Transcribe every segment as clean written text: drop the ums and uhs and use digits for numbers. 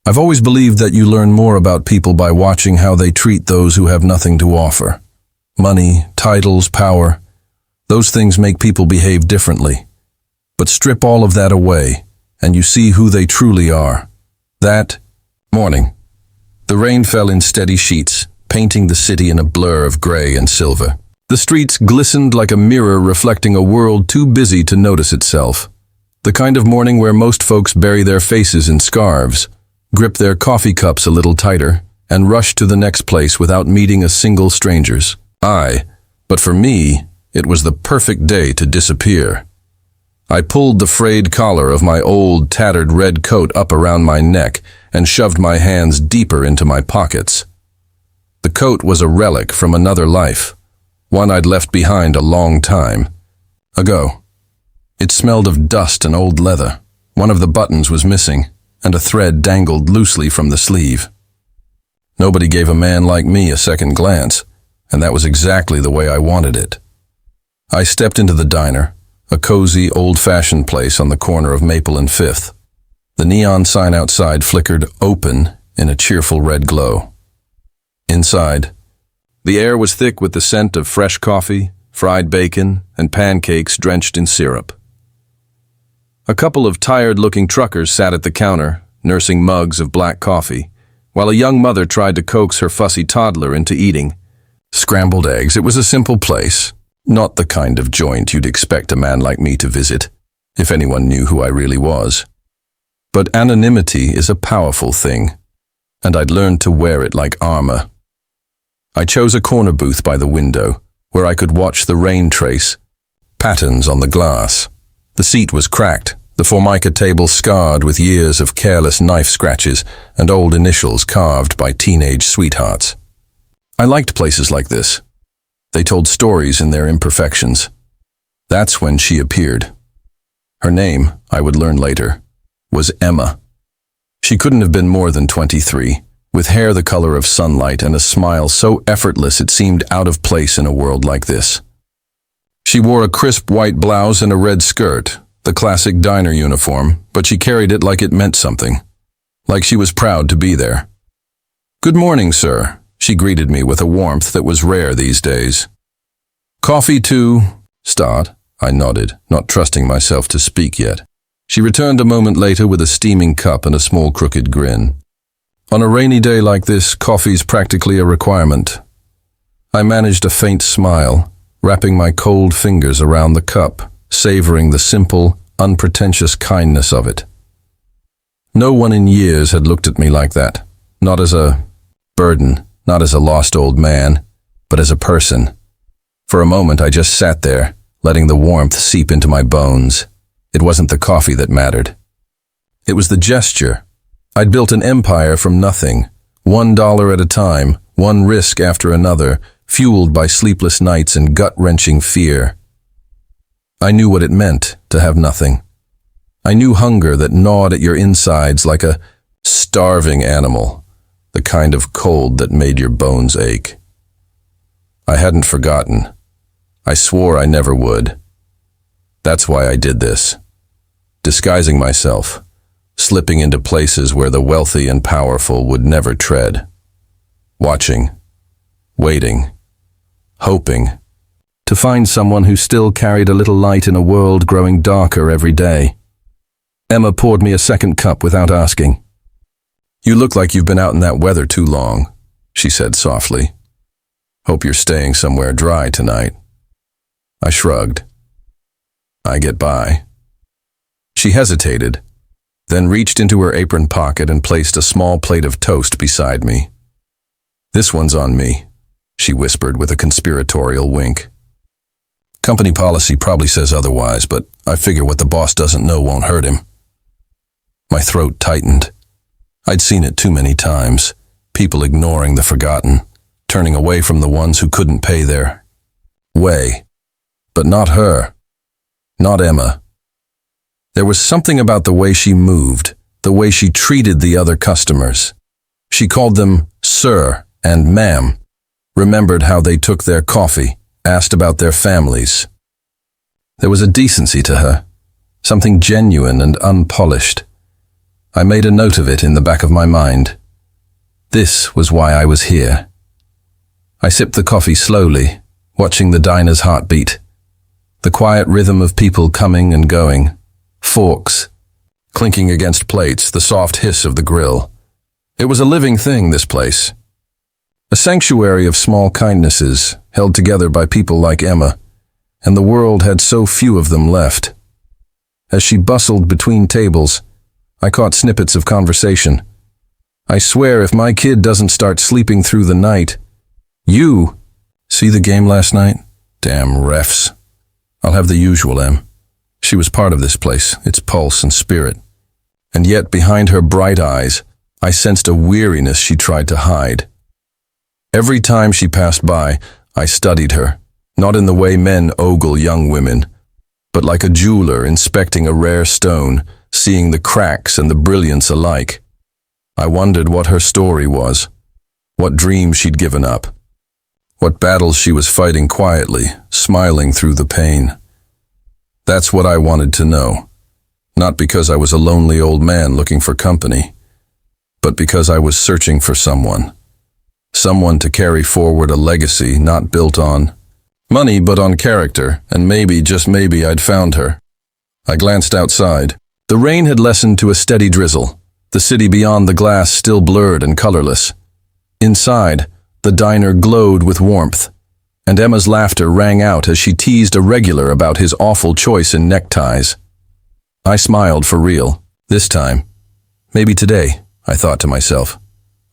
I've always believed that you learn more about people by watching how they treat those who have nothing to offer. Money, titles, power, those things make people behave differently. But strip all of that away, and you see who they truly are. That morning, the rain fell in steady sheets, painting the city in a blur of gray and silver. The streets glistened like a mirror reflecting a world too busy to notice itself. The kind of morning where most folks bury their faces in scarves, grip their coffee cups a little tighter, and rush to the next place without meeting a single stranger. But for me, it was the perfect day to disappear. I pulled the frayed collar of my old, tattered red coat up around my neck and shoved my hands deeper into my pockets. The coat was a relic from another life, one I'd left behind a long time ago. It smelled of dust and old leather. One of the buttons was missing, and a thread dangled loosely from the sleeve. Nobody gave a man like me a second glance, and that was exactly the way I wanted it. I stepped into the diner, a cozy, old-fashioned place on the corner of Maple and Fifth. The neon sign outside flickered open in a cheerful red glow. Inside, the air was thick with the scent of fresh coffee, fried bacon, and pancakes drenched in syrup. A couple of tired-looking truckers sat at the counter, nursing mugs of black coffee, while a young mother tried to coax her fussy toddler into eating scrambled eggs. It was a simple place, not the kind of joint you'd expect a man like me to visit, if anyone knew who I really was. But anonymity is a powerful thing, and I'd learned to wear it like armor. I chose a corner booth by the window, where I could watch the rain trace patterns on the glass. The seat was cracked, the formica table scarred with years of careless knife scratches and old initials carved by teenage sweethearts. I liked places like this. They told stories in their imperfections. That's when she appeared. Her name, I would learn later, was Emma. She couldn't have been more than 23, with hair the color of sunlight and a smile so effortless it seemed out of place in a world like this. She wore a crisp white blouse and a red skirt, the classic diner uniform, but she carried it like it meant something, like she was proud to be there. "Good morning, sir," she greeted me with a warmth that was rare these days. "Coffee too, start," I nodded, not trusting myself to speak yet. She returned a moment later with a steaming cup and a small crooked grin. On a rainy day like this, coffee's practically a requirement. I managed a faint smile, wrapping my cold fingers around the cup, savoring the simple, unpretentious kindness of it. No one in years had looked at me like that, not as a burden, not as a lost old man, but as a person. For a moment I just sat there, letting the warmth seep into my bones. It wasn't the coffee that mattered. It was the gesture. I'd built an empire from nothing, $1 at a time, one risk after another, fueled by sleepless nights and gut-wrenching fear. I knew what it meant to have nothing. I knew hunger that gnawed at your insides like a starving animal, the kind of cold that made your bones ache. I hadn't forgotten. I swore I never would. That's why I did this. Disguising myself, slipping into places where the wealthy and powerful would never tread. Watching, waiting, hoping to find someone who still carried a little light in a world growing darker every day. Emma poured me a second cup without asking. "You look like you've been out in that weather too long," she said softly. "Hope you're staying somewhere dry tonight." I shrugged. "I get by." She hesitated, then reached into her apron pocket and placed a small plate of toast beside me. "This one's on me," she whispered with a conspiratorial wink. "Company policy probably says otherwise, but I figure what the boss doesn't know won't hurt him." My throat tightened. I'd seen it too many times, people ignoring the forgotten, turning away from the ones who couldn't pay their way. But not her. Not Emma. There was something about the way she moved, the way she treated the other customers. She called them sir and ma'am, remembered how they took their coffee, asked about their families. There was a decency to her, something genuine and unpolished. I made a note of it in the back of my mind. This was why I was here. I sipped the coffee slowly, watching the diner's heartbeat. The quiet rhythm of people coming and going. Forks clinking against plates, the soft hiss of the grill. It was a living thing, this place. A sanctuary of small kindnesses, held together by people like Emma, and the world had so few of them left. As she bustled between tables, I caught snippets of conversation. I swear if my kid doesn't start sleeping through the night. You see the game last night? Damn refs. I'll have the usual, Em. She was part of this place, its pulse and spirit. And yet behind her bright eyes, I sensed a weariness she tried to hide. Every time she passed by, I studied her, not in the way men ogle young women, but like a jeweler inspecting a rare stone, seeing the cracks and the brilliance alike. I wondered what her story was, what dreams she'd given up, what battles she was fighting quietly, smiling through the pain. That's what I wanted to know, not because I was a lonely old man looking for company, but because I was searching for someone to carry forward a legacy not built on money but on character, and maybe, just maybe, I'd found her. I glanced outside. The rain had lessened to a steady drizzle, the city beyond the glass still blurred and colorless. Inside, the diner glowed with warmth, and Emma's laughter rang out as she teased a regular about his awful choice in neckties. I smiled for real, this time. Maybe today, I thought to myself,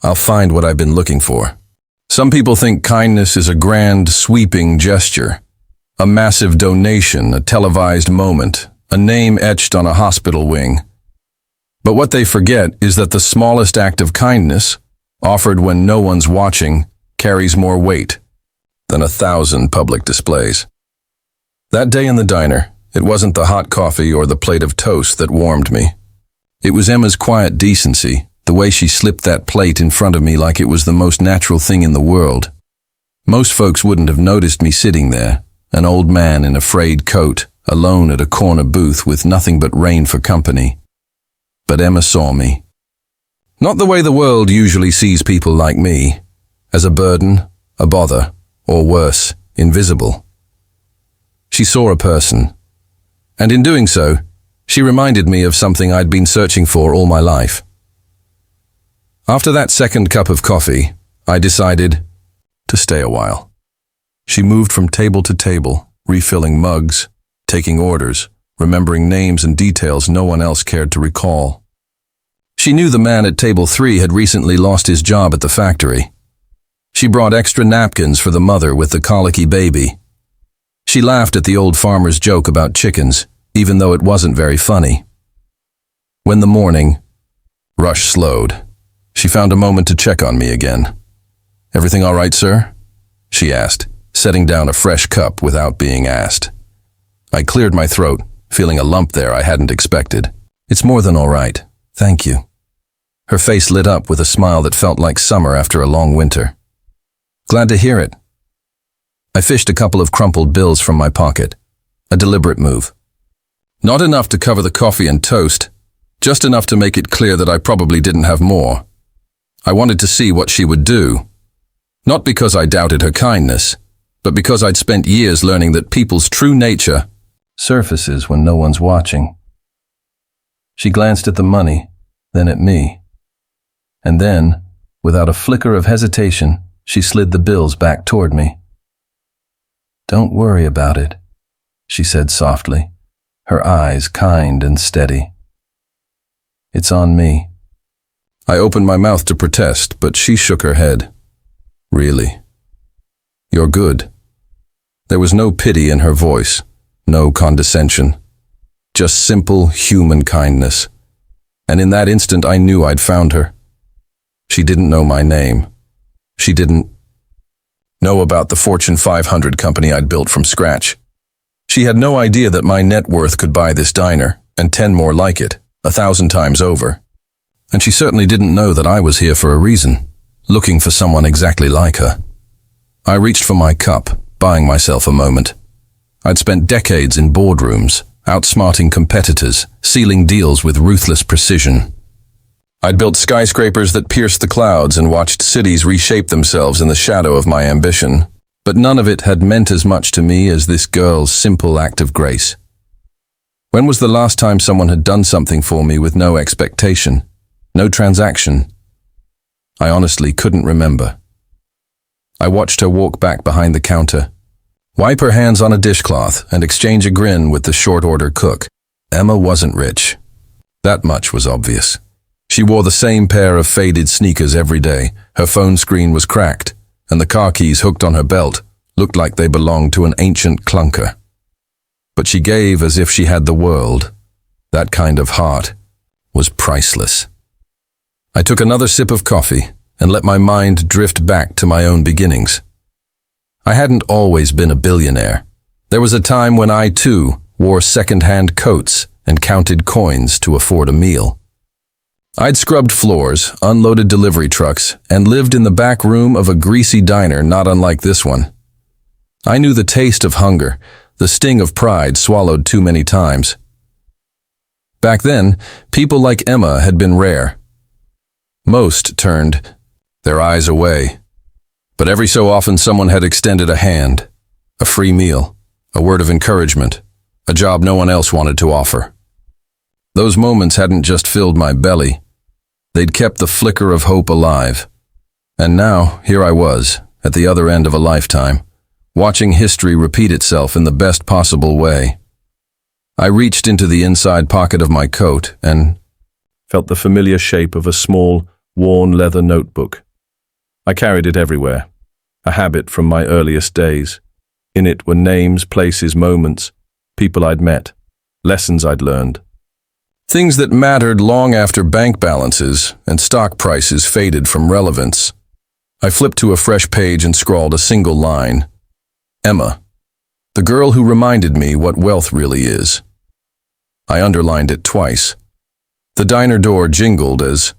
I'll find what I've been looking for. Some people think kindness is a grand, sweeping gesture, a massive donation, a televised moment, a name etched on a hospital wing. But what they forget is that the smallest act of kindness, offered when no one's watching, carries more weight than 1,000 public displays. That day in the diner, it wasn't the hot coffee or the plate of toast that warmed me. It was Emma's quiet decency, the way she slipped that plate in front of me like it was the most natural thing in the world. Most folks wouldn't have noticed me sitting there, an old man in a frayed coat, alone at a corner booth with nothing but rain for company. But Emma saw me. Not the way the world usually sees people like me, as a burden, a bother, or worse, invisible. She saw a person, and in doing so, she reminded me of something I'd been searching for all my life. After that second cup of coffee, I decided to stay a while. She moved from table to table, refilling mugs, taking orders, remembering names and details no one else cared to recall. She knew the man at table 3 had recently lost his job at the factory. She brought extra napkins for the mother with the colicky baby. She laughed at the old farmer's joke about chickens, even though it wasn't very funny. When the morning rush slowed, she found a moment to check on me again. "Everything all right, sir?" she asked, setting down a fresh cup without being asked. I cleared my throat, feeling a lump there I hadn't expected. "It's more than all right, thank you." Her face lit up with a smile that felt like summer after a long winter. "Glad to hear it." I fished a couple of crumpled bills from my pocket, a deliberate move. Not enough to cover the coffee and toast, just enough to make it clear that I probably didn't have more. I wanted to see what she would do. Not because I doubted her kindness, but because I'd spent years learning that people's true nature surfaces when no one's watching. She glanced at the money, then at me. And then, without a flicker of hesitation, she slid the bills back toward me. "Don't worry about it," she said softly, her eyes kind and steady. "It's on me." I opened my mouth to protest, but she shook her head. "Really? You're good." There was no pity in her voice, no condescension, just simple human kindness. And in that instant I knew I'd found her. She didn't know my name. She didn't know about the Fortune 500 company I'd built from scratch. She had no idea that my net worth could buy this diner, and 10 more like it, 1,000 times over. And she certainly didn't know that I was here for a reason, looking for someone exactly like her. I reached for my cup, buying myself a moment. I'd spent decades in boardrooms, outsmarting competitors, sealing deals with ruthless precision. I'd built skyscrapers that pierced the clouds and watched cities reshape themselves in the shadow of my ambition. But none of it had meant as much to me as this girl's simple act of grace. When was the last time someone had done something for me with no expectation, no transaction? I honestly couldn't remember. I watched her walk back behind the counter, wipe her hands on a dishcloth, and exchange a grin with the short-order cook. Emma wasn't rich. That much was obvious. She wore the same pair of faded sneakers every day, her phone screen was cracked, and the car keys hooked on her belt looked like they belonged to an ancient clunker. But she gave as if she had the world. That kind of heart was priceless. I took another sip of coffee and let my mind drift back to my own beginnings. I hadn't always been a billionaire. There was a time when I, too, wore second-hand coats and counted coins to afford a meal. I'd scrubbed floors, unloaded delivery trucks, and lived in the back room of a greasy diner not unlike this one. I knew the taste of hunger, the sting of pride swallowed too many times. Back then, people like Emma had been rare. Most turned their eyes away. But every so often someone had extended a hand, a free meal, a word of encouragement, a job no one else wanted to offer. Those moments hadn't just filled my belly. They'd kept the flicker of hope alive. And now, here I was, at the other end of a lifetime, watching history repeat itself in the best possible way. I reached into the inside pocket of my coat and felt the familiar shape of a small, worn leather notebook. I carried it everywhere, a habit from my earliest days. In it were names, places, moments, people I'd met, lessons I'd learned. Things that mattered long after bank balances and stock prices faded from relevance. I flipped to a fresh page and scrawled a single line. Emma, the girl who reminded me what wealth really is. I underlined it twice. The diner door jingled as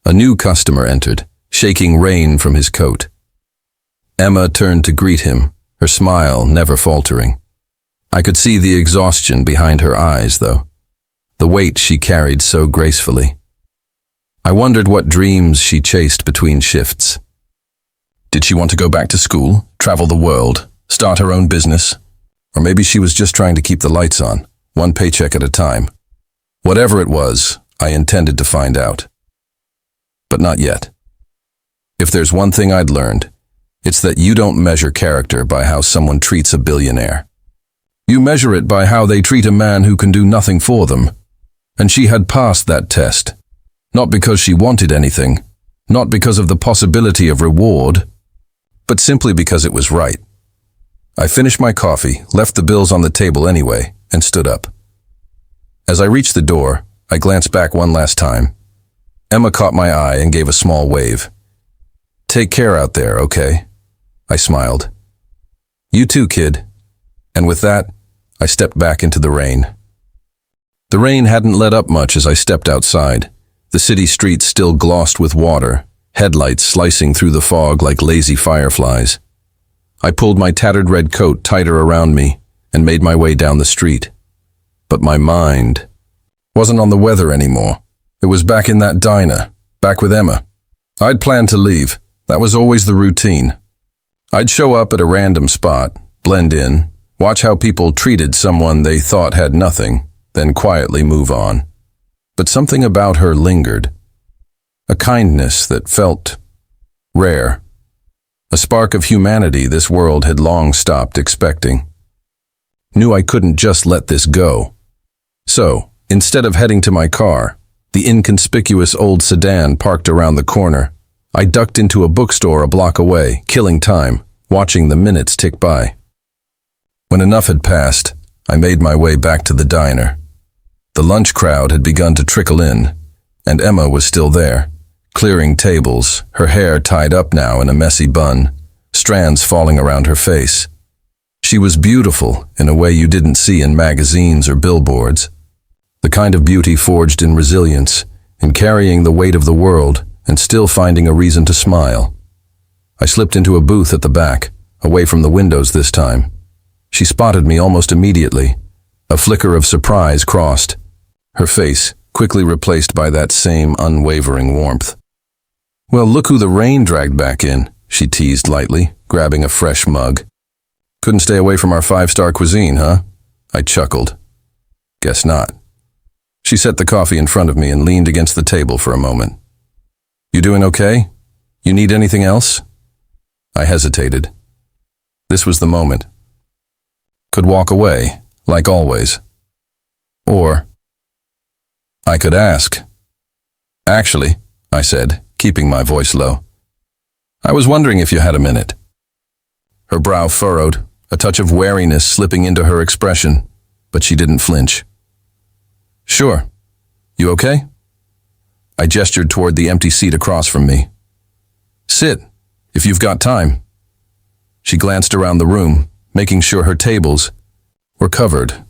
a new customer entered, shaking rain from his coat. Emma turned to greet him, her smile never faltering. I could see the exhaustion behind her eyes, though. The weight she carried so gracefully. I wondered what dreams she chased between shifts. Did she want to go back to school, travel the world, start her own business? Or maybe she was just trying to keep the lights on, one paycheck at a time. Whatever it was, I intended to find out. But not yet. If there's one thing I'd learned, it's that you don't measure character by how someone treats a billionaire. You measure it by how they treat a man who can do nothing for them. And she had passed that test. Not because she wanted anything, not because of the possibility of reward, but simply because it was right. I finished my coffee, left the bills on the table anyway, and stood up. As I reached the door, I glanced back one last time. Emma caught my eye and gave a small wave. Take care out there, okay? I smiled. You too, kid. And with that, I stepped back into the rain. The rain hadn't let up much as I stepped outside, the city streets still glossed with water, headlights slicing through the fog like lazy fireflies. I pulled my tattered red coat tighter around me and made my way down the street. But my mind wasn't on the weather anymore. It was back in that diner, back with Emma. I'd planned to leave. That was always the routine. I'd show up at a random spot, blend in, watch how people treated someone they thought had nothing, then quietly move on. But something about her lingered. A kindness that felt rare. A spark of humanity this world had long stopped expecting. Knew I couldn't just let this go. So, instead of heading to my car, the inconspicuous old sedan parked around the corner, I ducked into a bookstore a block away, killing time, watching the minutes tick by. When enough had passed, I made my way back to the diner. The lunch crowd had begun to trickle in, and Emma was still there, clearing tables, her hair tied up now in a messy bun, strands falling around her face. She was beautiful in a way you didn't see in magazines or billboards. The kind of beauty forged in resilience, in carrying the weight of the world and still finding a reason to smile. I slipped into a booth at the back, away from the windows this time. She spotted me almost immediately. A flicker of surprise crossed. Her face, quickly replaced by that same unwavering warmth. "Well, look who the rain dragged back in," she teased lightly, grabbing a fresh mug. "Couldn't stay away from our five-star cuisine, huh?" I chuckled. "Guess not." She set the coffee in front of me and leaned against the table for a moment. "You doing okay? You need anything else?" I hesitated. This was the moment. Could walk away, like always. Or I could ask. "Actually," I said, keeping my voice low, "I was wondering if you had a minute." Her brow furrowed, a touch of wariness slipping into her expression, but she didn't flinch. "Sure. You okay?" I gestured toward the empty seat across from me. "Sit, if you've got time." She glanced around the room, making sure her tables were covered,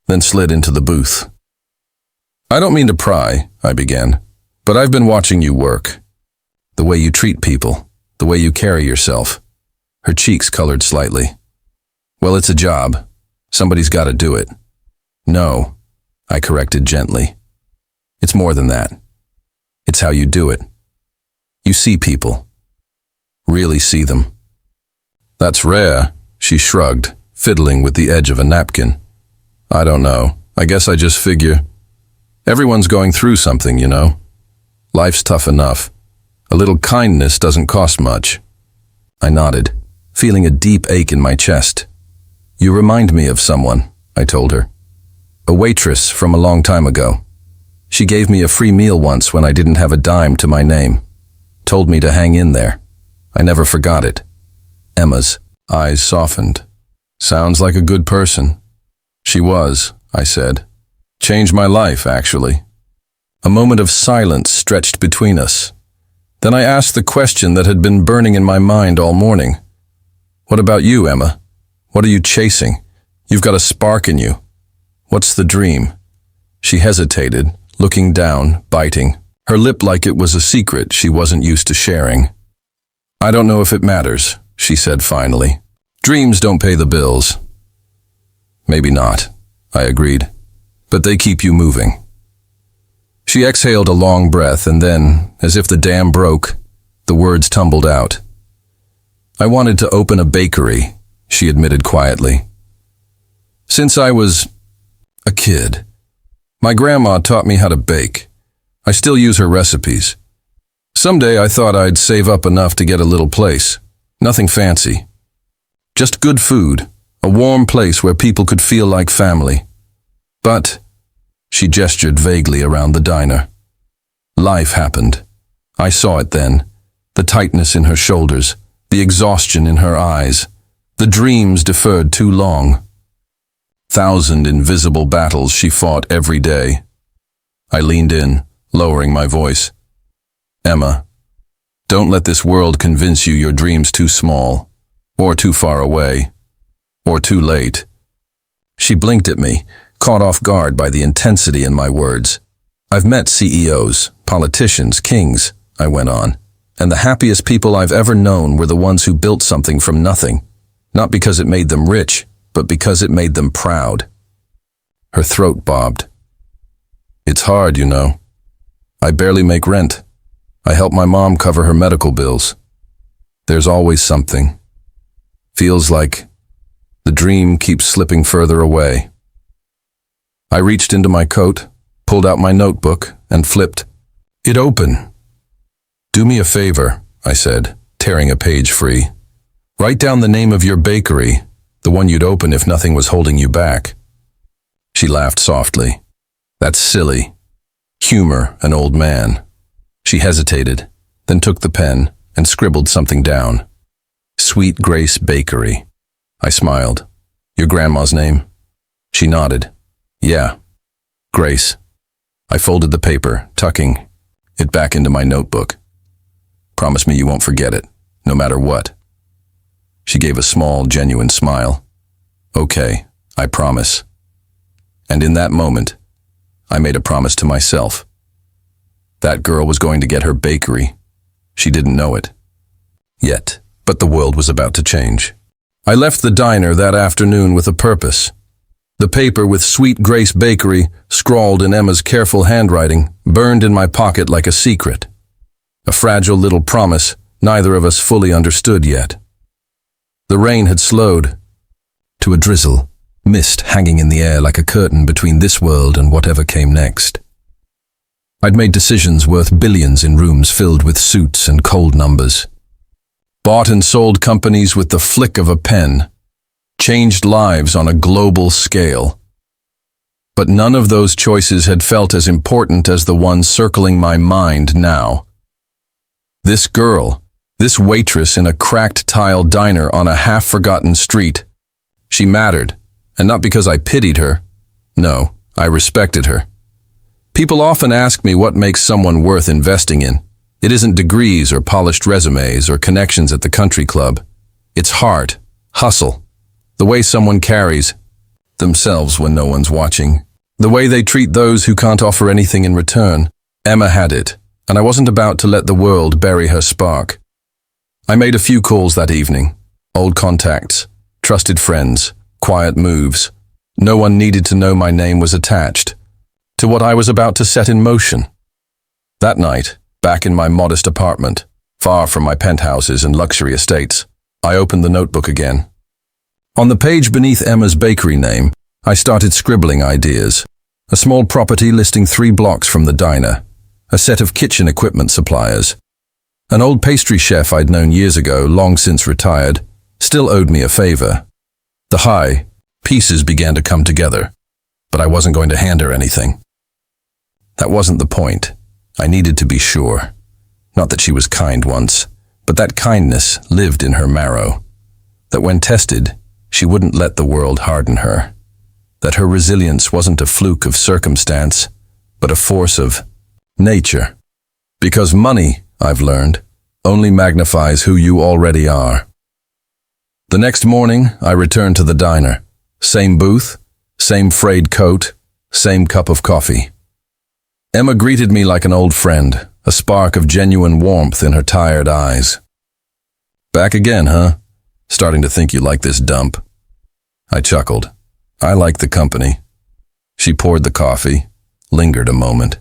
then slid into the booth. "I don't mean to pry," I began, "but I've been watching you work. The way you treat people, the way you carry yourself." Her cheeks colored slightly. "Well, it's a job. Somebody's got to do it." "No," I corrected gently. "It's more than that. It's how you do it. You see people. Really see them." "That's rare," she shrugged, fiddling with the edge of a napkin. "I don't know. I guess I just figure. Everyone's going through something, you know. Life's tough enough. A little kindness doesn't cost much." I nodded, feeling a deep ache in my chest. "You remind me of someone," I told her. "A waitress from a long time ago. She gave me a free meal once when I didn't have a dime to my name. Told me to hang in there. I never forgot it." Emma's eyes softened. "Sounds like a good person." "She was," I said. "Changed my life, actually." A moment of silence stretched between us. Then I asked the question that had been burning in my mind all morning. "What about you, Emma? What are you chasing? You've got a spark in you. What's the dream?" She hesitated, looking down, biting, her lip like it was a secret she wasn't used to sharing. "I don't know if it matters," she said finally. "Dreams don't pay the bills." "Maybe not," I agreed, "but they keep you moving." She exhaled a long breath and then, as if the dam broke, the words tumbled out. "I wanted to open a bakery," she admitted quietly. "Since I was a kid. My grandma taught me how to bake. I still use her recipes. Someday I thought I'd save up enough to get a little place. Nothing fancy. Just good food, a warm place where people could feel like family. But," she gestured vaguely around the diner. "Life happened. I saw it then. The tightness in her shoulders, the exhaustion in her eyes, the dreams deferred too long. 1,000 invisible battles she fought every day." I leaned in, lowering my voice. "Emma, don't let this world convince you your dream's too small, or too far away, or too late." She blinked at me, caught off guard by the intensity in my words. "I've met CEOs, politicians, kings," I went on, "and the happiest people I've ever known were the ones who built something from nothing, not because it made them rich, but because it made them proud." Her throat bobbed. "It's hard, you know. I barely make rent. I help my mom cover her medical bills. There's always something. Feels like the dream keeps slipping further away." I reached into my coat, pulled out my notebook, and flipped it open. "Do me a favor," I said, tearing a page free. "Write down the name of your bakery, the one you'd open if nothing was holding you back." She laughed softly. "That's silly. Humor an old man." She hesitated, then took the pen and scribbled something down. "Sweet Grace Bakery." I smiled. "Your grandma's name?" She nodded. "Yeah, Grace." I folded the paper, tucking it back into my notebook. "Promise me you won't forget it, no matter what." She gave a small, genuine smile. "Okay, I promise." And in that moment, I made a promise to myself. That girl was going to get her bakery. She didn't know it yet, but the world was about to change. I left the diner that afternoon with a purpose. The paper with Sweet Grace Bakery, scrawled in Emma's careful handwriting, burned in my pocket like a secret. A fragile little promise neither of us fully understood yet. The rain had slowed to a drizzle, mist hanging in the air like a curtain between this world and whatever came next. I'd made decisions worth billions in rooms filled with suits and cold numbers. Bought and sold companies with the flick of a pen. Changed lives on a global scale. But none of those choices had felt as important as the one circling my mind now. This girl, this waitress in a cracked tile diner on a half-forgotten street. She mattered, and not because I pitied her. No, I respected her. People often ask me what makes someone worth investing in. It isn't degrees or polished resumes or connections at the country club. It's heart, hustle, the way someone carries themselves when no one's watching, the way they treat those who can't offer anything in return. Emma had it, and I wasn't about to let the world bury her spark. I made a few calls that evening. Old contacts, trusted friends, quiet moves. No one needed to know my name was attached to what I was about to set in motion. That night, back in my modest apartment, far from my penthouses and luxury estates, I opened the notebook again. On the page beneath Emma's bakery name, I started scribbling ideas. A small property listing 3 blocks from the diner, a set of kitchen equipment suppliers. An old pastry chef I'd known years ago, long since retired, still owed me a favor. The pieces began to come together, but I wasn't going to hand her anything. That wasn't the point. I needed to be sure. Not that she was kind once, but that kindness lived in her marrow. That when tested, she wouldn't let the world harden her. That her resilience wasn't a fluke of circumstance, but a force of nature. Because money, I've learned, only magnifies who you already are. The next morning, I returned to the diner. Same booth, same frayed coat, same cup of coffee. Emma greeted me like an old friend, a spark of genuine warmth in her tired eyes. Back again, huh? Starting to think you like this dump. I chuckled. I like the company. She poured the coffee, lingered a moment.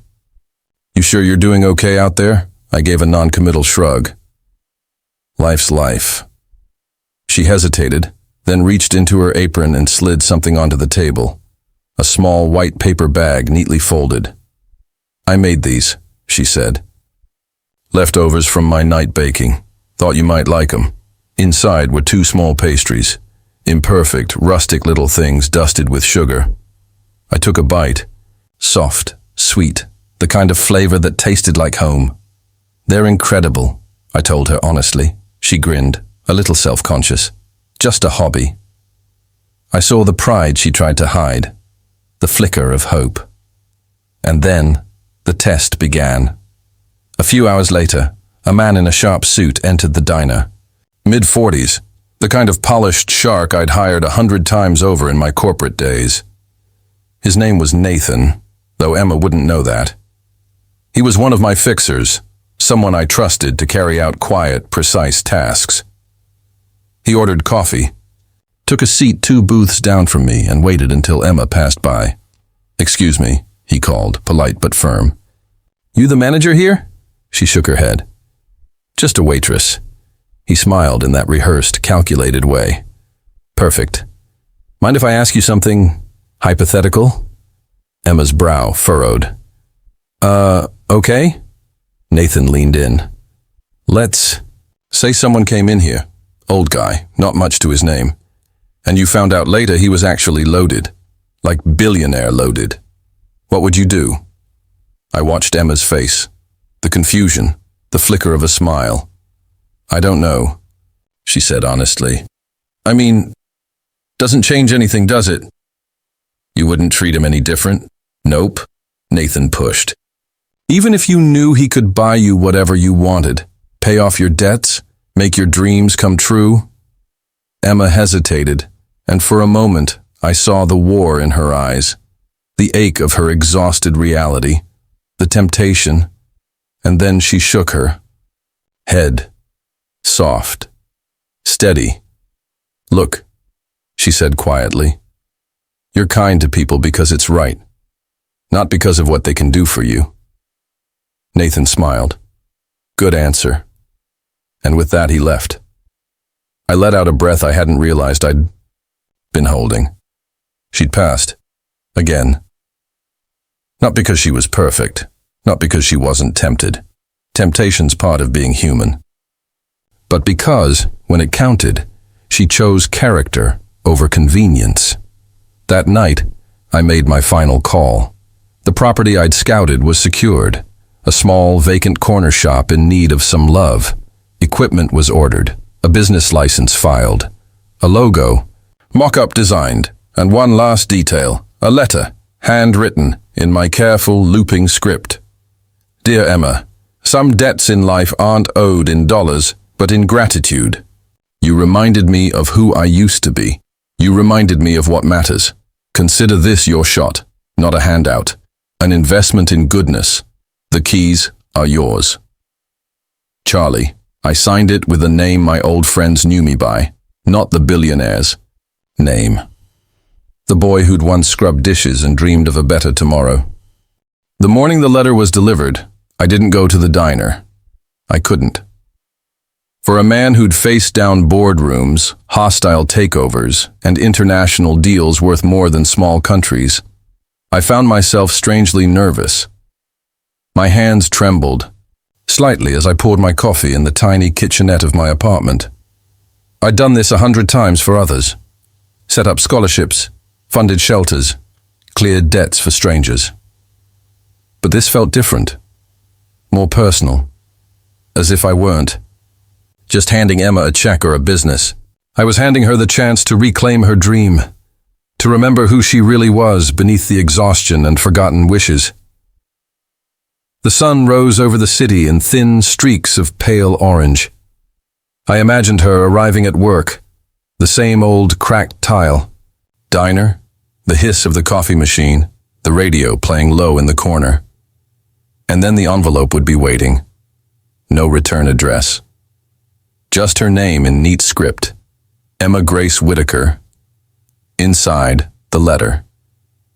You sure you're doing okay out there? I gave a non-committal shrug. Life's life. She hesitated, then reached into her apron and slid something onto the table. A small white paper bag neatly folded. I made these, she said. Leftovers from my night baking. Thought you might like them. Inside were 2 small pastries. Imperfect, rustic little things dusted with sugar. I took a bite. Soft, sweet, the kind of flavor that tasted like home. They're incredible, I told her honestly. She grinned, a little self-conscious. Just a hobby. I saw the pride she tried to hide, the flicker of hope. And then, the test began. A few hours later, a man in a sharp suit entered the diner. Mid-40s, the kind of polished shark I'd hired 100 times over in my corporate days. His name was Nathan, though Emma wouldn't know that. He was one of my fixers, someone I trusted to carry out quiet, precise tasks. He ordered coffee, took a seat 2 booths down from me, and waited until Emma passed by. "Excuse me," he called, polite but firm. "You the manager here?" She shook her head. "Just a waitress." He smiled in that rehearsed, calculated way. "Perfect. Mind if I ask you something hypothetical?" Emma's brow furrowed. Okay?" Nathan leaned in. "Let's say someone came in here, old guy, not much to his name, and you found out later he was actually loaded, like billionaire loaded. What would you do?" I watched Emma's face, the confusion, the flicker of a smile. "I don't know," she said honestly. "I mean, doesn't change anything, does it?" "You wouldn't treat him any different?" "Nope," Nathan pushed. "Even if you knew he could buy you whatever you wanted, pay off your debts, make your dreams come true?" Emma hesitated, and for a moment I saw the war in her eyes, the ache of her exhausted reality, the temptation, and then she shook her head. Soft, steady. "Look," she said quietly, You're kind to people because it's right, not because of what they can do for you. Nathan smiled. Good answer. And with that, he left. I let out a breath I hadn't realized I'd been holding. She'd passed. Again. Not because she was perfect, not because she wasn't tempted. Temptation's part of being human. But because, when it counted, she chose character over convenience. That night, I made my final call. The property I'd scouted was secured. A small, vacant corner shop in need of some love. Equipment was ordered. A business license filed. A logo, mock-up designed, and one last detail, a letter, handwritten in my careful, looping script. Dear Emma, some debts in life aren't owed in dollars, but in gratitude. You reminded me of who I used to be. You reminded me of what matters. Consider this your shot, not a handout. An investment in goodness. The keys are yours. Charlie. I signed it with a name my old friends knew me by, not the billionaire's name. The boy who'd once scrubbed dishes and dreamed of a better tomorrow. The morning the letter was delivered, I didn't go to the diner. I couldn't. For a man who'd faced down boardrooms, hostile takeovers, and international deals worth more than small countries, I found myself strangely nervous. My hands trembled, slightly as I poured my coffee in the tiny kitchenette of my apartment. I'd done this 100 times for others. Set up scholarships, funded shelters, cleared debts for strangers. But this felt different, more personal, as if I weren't just handing Emma a check or a business. I was handing her the chance to reclaim her dream, to remember who she really was beneath the exhaustion and forgotten wishes. The sun rose over the city in thin streaks of pale orange. I imagined her arriving at work, the same old cracked tile, diner, the hiss of the coffee machine, the radio playing low in the corner. And then the envelope would be waiting. No return address. Just her name in neat script, Emma Grace Whitaker. Inside, the letter,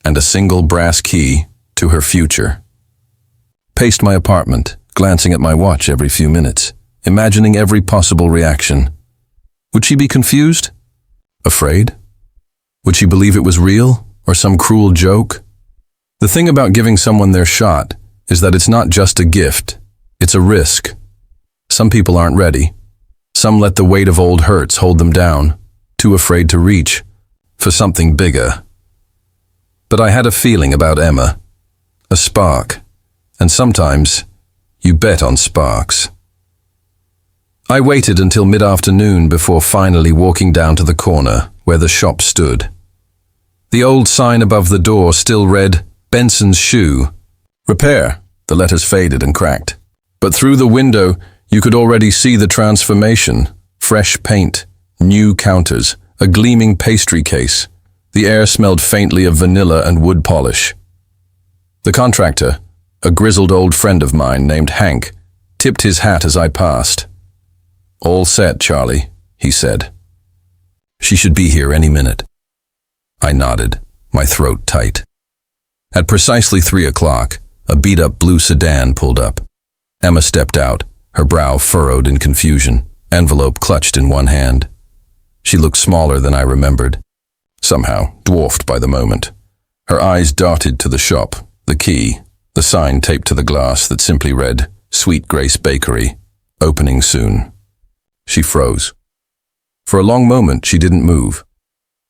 and a single brass key to her future. Paced my apartment, glancing at my watch every few minutes, imagining every possible reaction. Would she be confused? Afraid? Would she believe it was real, or some cruel joke? The thing about giving someone their shot is that it's not just a gift, it's a risk. Some people aren't ready. Some let the weight of old hurts hold them down, too afraid to reach for something bigger. But I had a feeling about Emma, a spark. And sometimes, you bet on sparks. I waited until mid-afternoon before finally walking down to the corner where the shop stood. The old sign above the door still read, Benson's Shoe. Repair. The letters faded and cracked. But through the window, you could already see the transformation. Fresh paint, new counters, a gleaming pastry case. The air smelled faintly of vanilla and wood polish. The contractor, a grizzled old friend of mine named Hank, tipped his hat as I passed. All set, Charlie, he said. She should be here any minute. I nodded, my throat tight. At precisely 3 o'clock, a beat-up blue sedan pulled up. Emma stepped out, her brow furrowed in confusion, envelope clutched in one hand. She looked smaller than I remembered, somehow dwarfed by the moment. Her eyes darted to the shop, the key, the sign taped to the glass that simply read, Sweet Grace Bakery, opening soon. She froze. For a long moment she didn't move,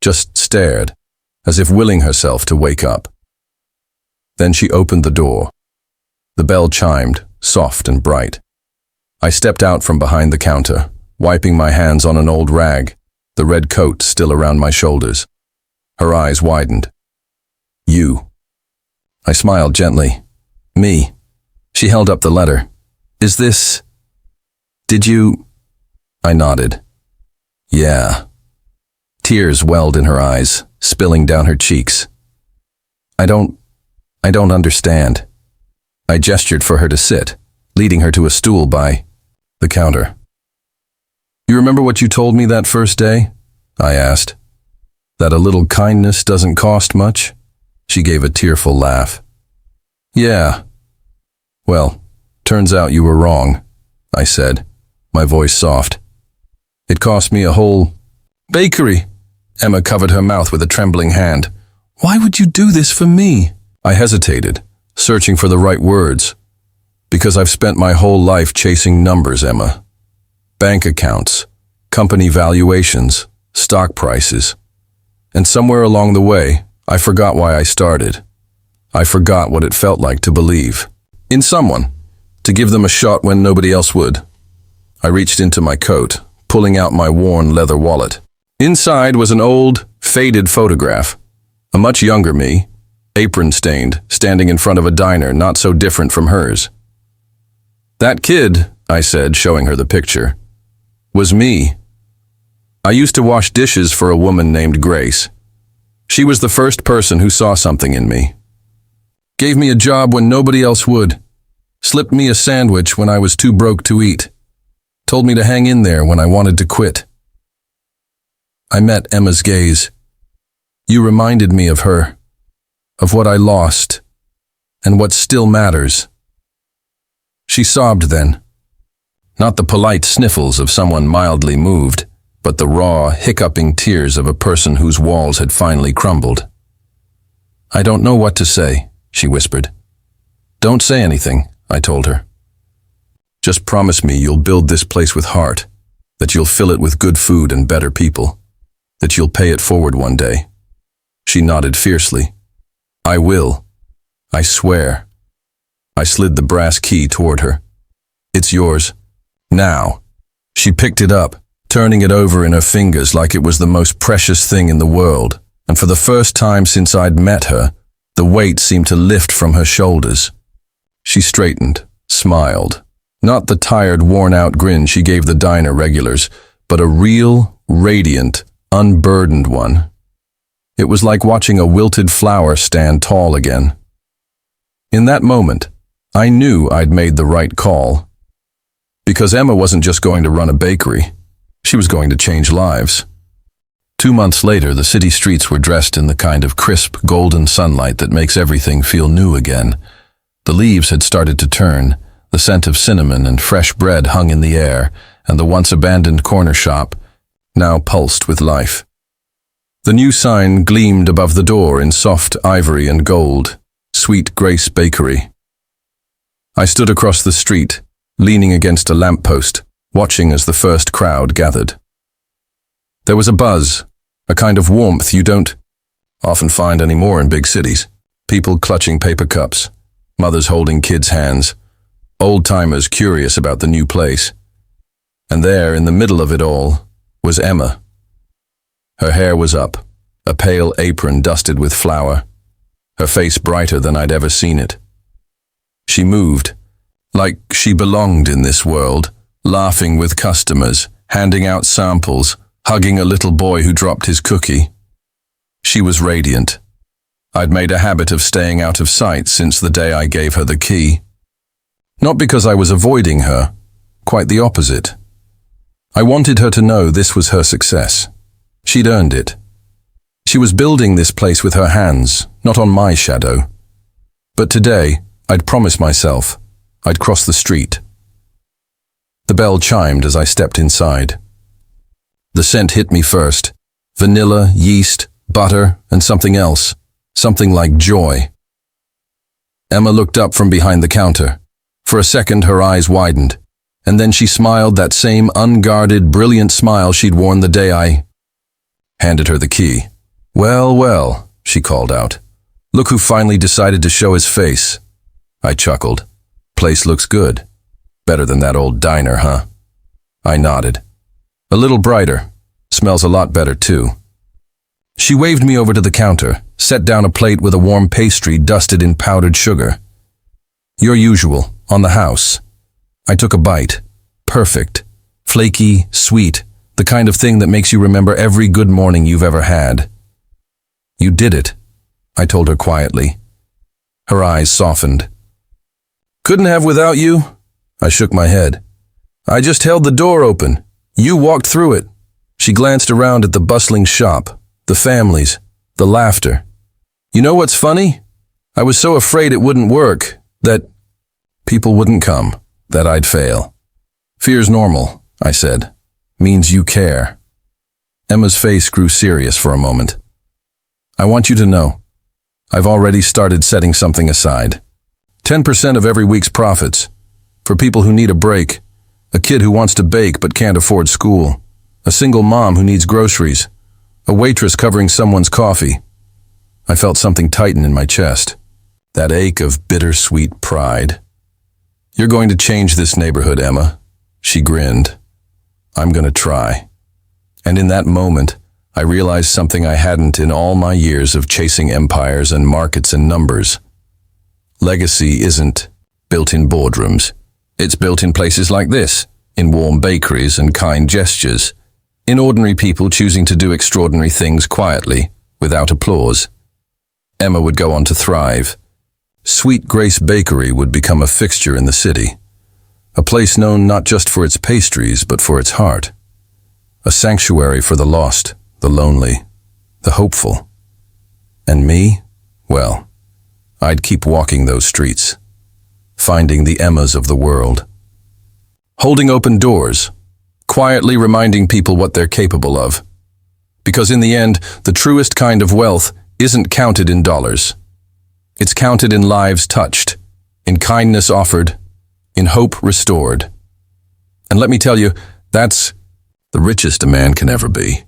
just stared, as if willing herself to wake up. Then she opened the door. The bell chimed, soft and bright. I stepped out from behind the counter, wiping my hands on an old rag, the red coat still around my shoulders. Her eyes widened. You. I smiled gently. Me. She held up the letter. Is this... Did you... I nodded. Yeah. Tears welled in her eyes, spilling down her cheeks. I don't understand. I gestured for her to sit, leading her to a stool by the counter. You remember what you told me that first day? I asked. That a little kindness doesn't cost much? She gave a tearful laugh. Yeah. Well, turns out you were wrong, I said, my voice soft. It cost me a whole bakery. Emma covered her mouth with a trembling hand. Why would you do this for me? I hesitated, searching for the right words. Because I've spent my whole life chasing numbers, Emma. Bank accounts, company valuations, stock prices. And somewhere along the way, I forgot why I started. I forgot what it felt like to believe in someone, to give them a shot when nobody else would. I reached into my coat, pulling out my worn leather wallet. Inside was an old, faded photograph. A much younger me, apron-stained, standing in front of a diner not so different from hers. That kid, I said, showing her the picture, was me. I used to wash dishes for a woman named Grace. She was the first person who saw something in me. Gave me a job when nobody else would. Slipped me a sandwich when I was too broke to eat. Told me to hang in there when I wanted to quit. I met Emma's gaze. You reminded me of her, of what I lost, and what still matters. She sobbed then. Not the polite sniffles of someone mildly moved, but the raw, hiccuping tears of a person whose walls had finally crumbled. I don't know what to say, she whispered. Don't say anything, I told her. Just promise me you'll build this place with heart, that you'll fill it with good food and better people, that you'll pay it forward one day. She nodded fiercely. I will. I swear. I slid the brass key toward her. It's yours. Now. She picked it up, turning it over in her fingers like it was the most precious thing in the world, and for the first time since I'd met her, the weight seemed to lift from her shoulders. She straightened, smiled. Not the tired, worn-out grin she gave the diner regulars, but a real, radiant, unburdened one. It was like watching a wilted flower stand tall again. In that moment, I knew I'd made the right call. Because Emma wasn't just going to run a bakery, she was going to change lives. 2 months later, the city streets were dressed in the kind of crisp, golden sunlight that makes everything feel new again. The leaves had started to turn, the scent of cinnamon and fresh bread hung in the air, and the once-abandoned corner shop now pulsed with life. The new sign gleamed above the door in soft ivory and gold, Sweet Grace Bakery. I stood across the street, leaning against a lamppost, watching as the first crowd gathered. There was a buzz, a kind of warmth you don't often find anymore in big cities. People clutching paper cups, mothers holding kids' hands, old-timers curious about the new place. And there, in the middle of it all, was Emma. Her hair was up, a pale apron dusted with flour, her face brighter than I'd ever seen it. She moved, like she belonged in this world, laughing with customers, handing out samples, hugging a little boy who dropped his cookie. She was radiant. I'd made a habit of staying out of sight since the day I gave her the key. Not because I was avoiding her, quite the opposite. I wanted her to know this was her success. She'd earned it. She was building this place with her hands, not on my shadow. But today, I'd promised myself I'd cross the street. The bell chimed as I stepped inside. The scent hit me first. Vanilla, yeast, butter, and something else. Something like joy. Emma looked up from behind the counter. For a second, her eyes widened, and then she smiled that same unguarded, brilliant smile she'd worn the day I handed her the key. Well, well, she called out. Look who finally decided to show his face. I chuckled. Place looks good. Better than that old diner, huh? I nodded. A little brighter. Smells a lot better, too. She waved me over to the counter, set down a plate with a warm pastry dusted in powdered sugar. Your usual, on the house. I took a bite. Perfect. Flaky, sweet, the kind of thing that makes you remember every good morning you've ever had. You did it, I told her quietly. Her eyes softened. Couldn't have without you? I shook my head. I just held the door open. You walked through it. She glanced around at the bustling shop, The families, the laughter. You know what's funny? I was so afraid it wouldn't work, that people wouldn't come, that I'd fail. Fear's normal, I said. Means you care. Emma's face grew serious for a moment. I want you to know, I've already started setting something aside. 10% of every week's profits. For people who need a break. A kid who wants to bake but can't afford school. A single mom who needs groceries. A waitress covering someone's coffee. I felt something tighten in my chest. That ache of bittersweet pride. You're going to change this neighborhood, Emma. She grinned. I'm going to try. And in that moment, I realized something I hadn't in all my years of chasing empires and markets and numbers. Legacy isn't built in boardrooms. It's built in places like this, in warm bakeries and kind gestures, in ordinary people choosing to do extraordinary things quietly, without applause. Emma would go on to thrive. Sweet Grace Bakery would become a fixture in the city, a place known not just for its pastries but for its heart, a sanctuary for the lost, the lonely, the hopeful. And me? Well, I'd keep walking those streets, finding the Emmas of the world, holding open doors, quietly reminding people what they're capable of. Because in the end, the truest kind of wealth isn't counted in dollars. It's counted in lives touched, in kindness offered, in hope restored. And let me tell you, that's the richest a man can ever be.